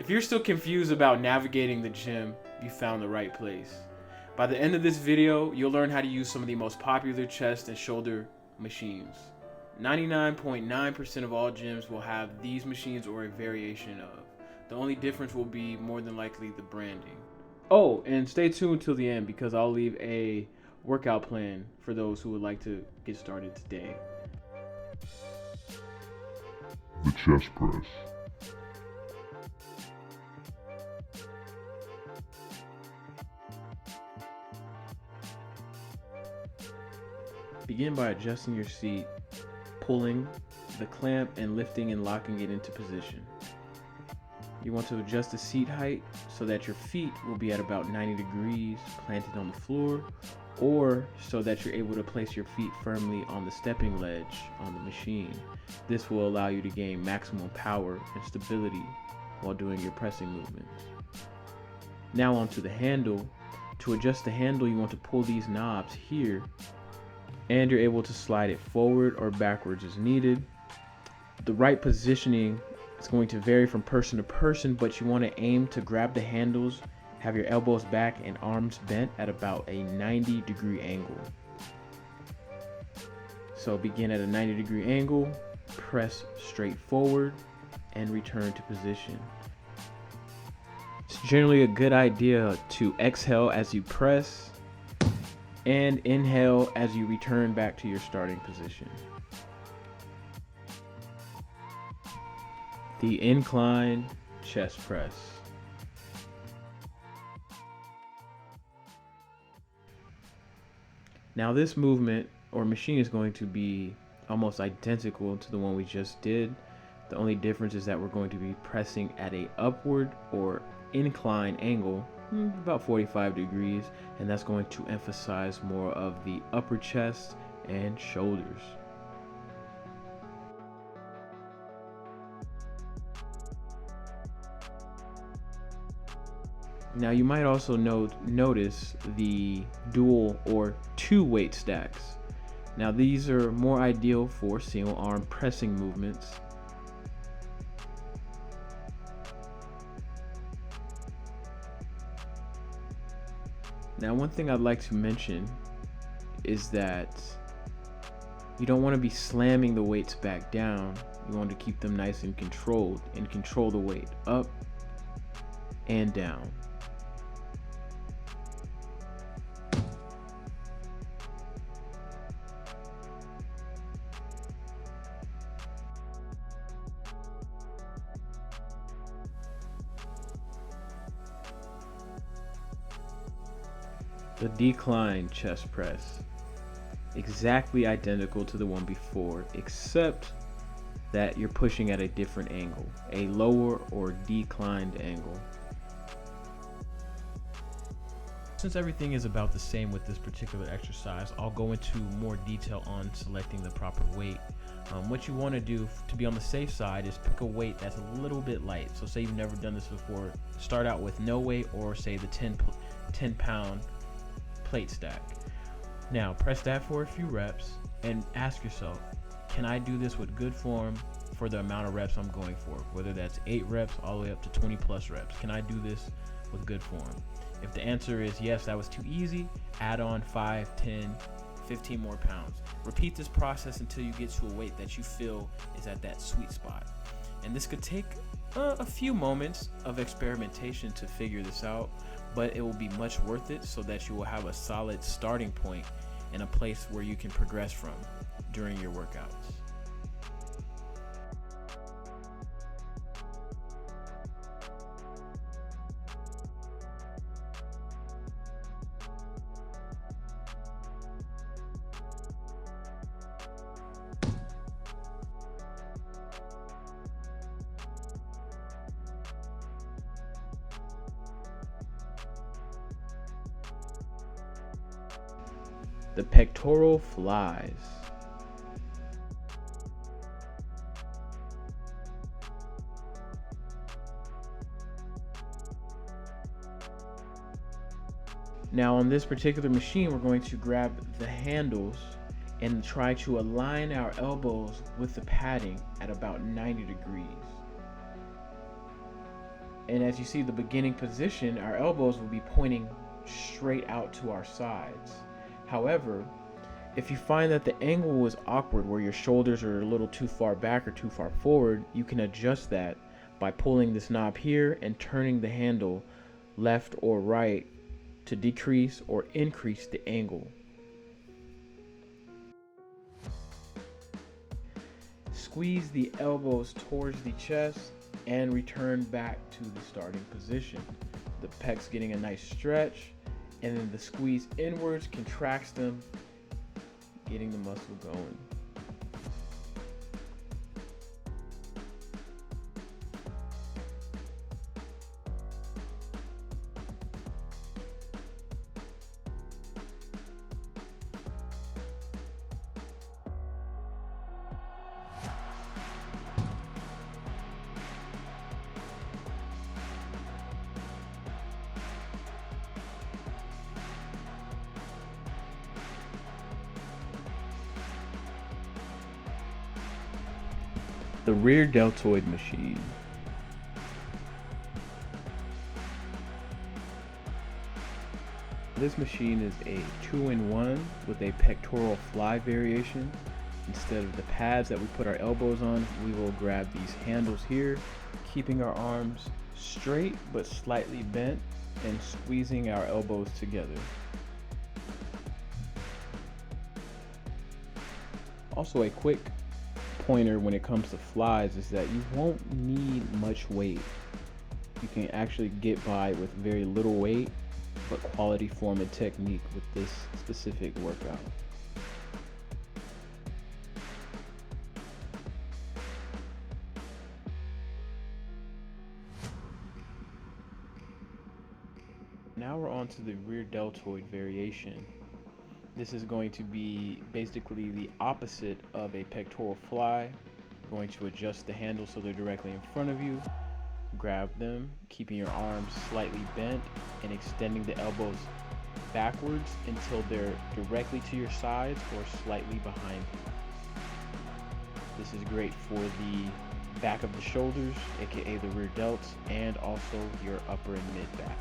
If you're still confused about navigating the gym, you found the right place. By the end of this video, you'll learn how to use some of the most popular chest and shoulder machines. 99.9% of all gyms will have these machines or a variation of. The only difference will be more than likely the branding. Oh, and stay tuned till the end because I'll leave a workout plan for those who would like to get started today. The chest press. Begin by adjusting your seat, pulling the clamp and lifting and locking it into position. You want to adjust the seat height so that your feet will be at about 90 degrees planted on the floor, or so that you're able to place your feet firmly on the stepping ledge on the machine. This will allow you to gain maximum power and stability while doing your pressing movements. Now onto the handle. To adjust the handle, you want to pull these knobs here, and you're able to slide it forward or backwards as needed. The right positioning is going to vary from person to person, but you want to aim to grab the handles, have your elbows back and arms bent at about a 90-degree angle. So begin at a 90-degree angle, press straight forward, and return to position. It's generally a good idea to exhale as you press and inhale as you return back to your starting position. The incline chest press. Now this movement or machine is going to be almost identical to the one we just did. The only difference is that we're going to be pressing at a upward or incline angle, about 45 degrees, and that's going to emphasize more of the upper chest and shoulders. Now you might also notice the dual or two weight stacks. Now these are more ideal for single arm pressing movements. Now one thing I'd like to mention is that you don't want to be slamming the weights back down. You want to keep them nice and controlled and control the weight up and down. The decline chest press, exactly identical to the one before, except that you're pushing at a different angle, a lower or declined angle. Since everything is about the same with this particular exercise, I'll go into more detail on selecting the proper weight. What you want to do to be on the safe side is pick a weight that's a little bit light. So say you've never done this before, start out with no weight, or say the 10 pound plate stack. Now press that for a few reps and ask yourself, can I do this with good form for the amount of reps I'm going for? Whether that's 8 reps all the way up to 20 plus reps. Can I do this with good form? If the answer is yes, that was too easy, add on 5, 10, 15 more pounds. Repeat this process until you get to a weight that you feel is at that sweet spot. And this could take a few moments of experimentation to figure this out, but it will be much worth it so that you will have a solid starting point and a place where you can progress from during your workouts. The pectoral flies. Now on this particular machine, we're going to grab the handles and try to align our elbows with the padding at about 90 degrees. And as you see the beginning position, our elbows will be pointing straight out to our sides. However, if you find that the angle is awkward where your shoulders are a little too far back or too far forward, you can adjust that by pulling this knob here and turning the handle left or right to decrease or increase the angle. Squeeze the elbows towards the chest and return back to the starting position. The pecs getting a nice stretch, and then the squeeze inwards contracts them, getting the muscle going. The rear deltoid machine. This machine is a 2-in-1 with a pectoral fly variation. Instead of the pads that we put our elbows on, we will grab these handles here, keeping our arms straight but slightly bent and squeezing our elbows together. Also, a quick pointer when it comes to flies is that you won't need much weight. You can actually get by with very little weight, but quality form and technique with this specific workout. Now we're on to the rear deltoid variation. This is going to be basically the opposite of a pectoral fly. Going to adjust the handles so they're directly in front of you. Grab them, keeping your arms slightly bent and extending the elbows backwards until they're directly to your sides or slightly behind you. This is great for the back of the shoulders, aka the rear delts, and also your upper and mid back.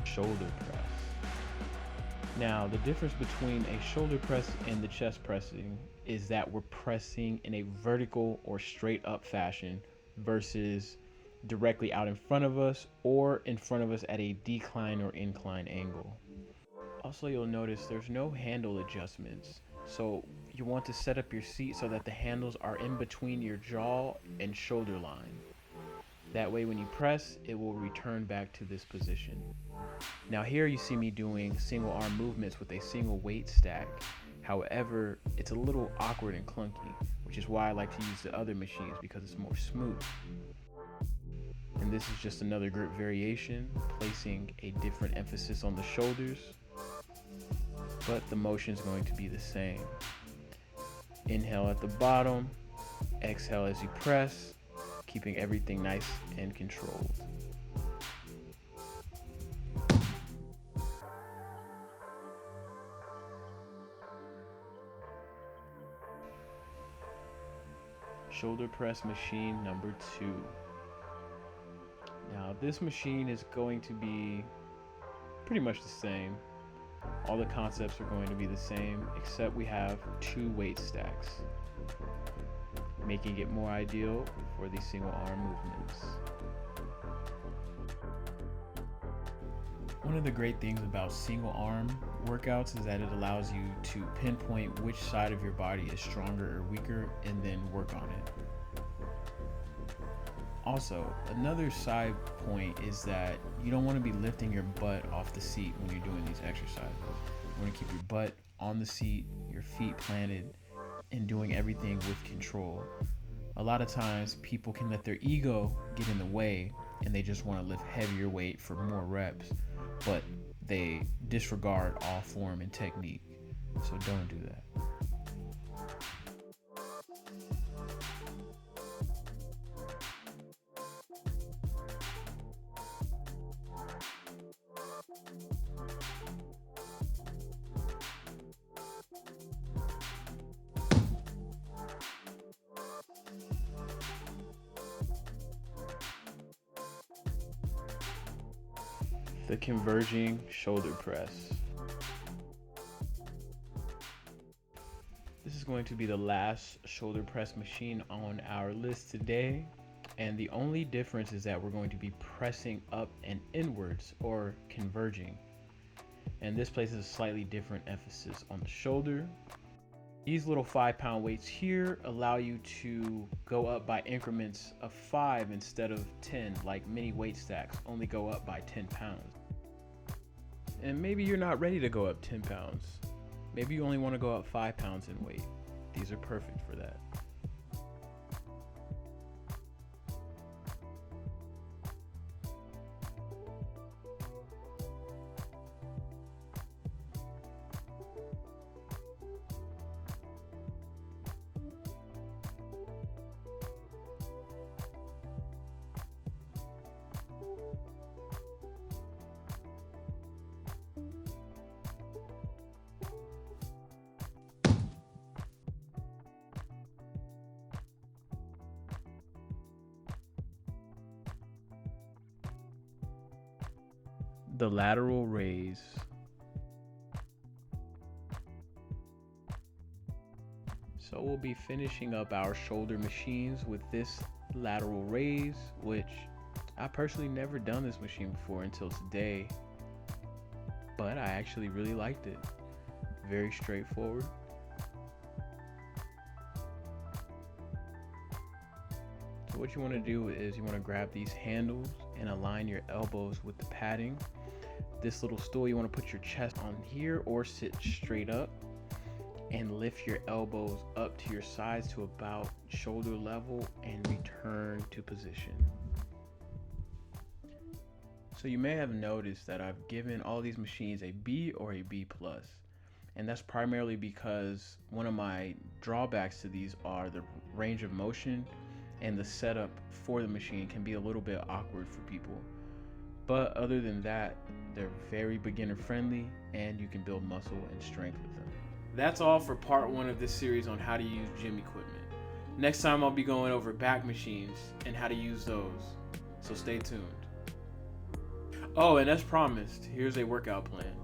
Shoulder press. Now, the difference between a shoulder press and the chest pressing is that we're pressing in a vertical or straight up fashion versus directly out in front of us or in front of us at a decline or incline angle. Also, you'll notice there's no handle adjustments. So you want to set up your seat so that the handles are in between your jaw and shoulder line. That way when you press, it will return back to this position. Now here you see me doing single arm movements with a single weight stack. However, it's a little awkward and clunky, which is why I like to use the other machines because it's more smooth. And this is just another grip variation, placing a different emphasis on the shoulders, but the motion is going to be the same. Inhale at the bottom, exhale as you press, keeping everything nice and controlled. Shoulder press machine number 2. Now this machine is going to be pretty much the same. All the concepts are going to be the same, except we have 2 weight stacks, making it more ideal for these single arm movements. One of the great things about single arm workouts is that it allows you to pinpoint which side of your body is stronger or weaker and then work on it. Also, another side point is that you don't want to be lifting your butt off the seat when you're doing these exercises. You want to keep your butt on the seat, your feet planted, and doing everything with control. A lot of times people can let their ego get in the way and they just want to lift heavier weight for more reps, but they disregard all form and technique. So don't do that. The converging shoulder press. This is going to be the last shoulder press machine on our list today. And the only difference is that we're going to be pressing up and inwards, or converging. And this places a slightly different emphasis on the shoulder. These little 5-pound weights here allow you to go up by increments of 5 instead of 10, like many weight stacks only go up by 10 pounds. And maybe you're not ready to go up 10 pounds. Maybe you only want to go up 5 pounds in weight. These are perfect for that. The lateral raise. So we'll be finishing up our shoulder machines with this lateral raise, which I personally never done this machine before until today, but I actually really liked it. Very straightforward. So what you want to do is you want to grab these handles and align your elbows with the padding. This little stool, you want to put your chest on here or sit straight up and lift your elbows up to your sides to about shoulder level and return to position. So you may have noticed that I've given all these machines a B or a B+, and that's primarily because one of my drawbacks to these are the range of motion, and the setup for the machine can be a little bit awkward for people. But other than that, they're very beginner friendly and you can build muscle and strength with them. That's all for part 1 of this series on how to use gym equipment. Next time I'll be going over back machines and how to use those, so stay tuned. Oh, and as promised, here's a workout plan.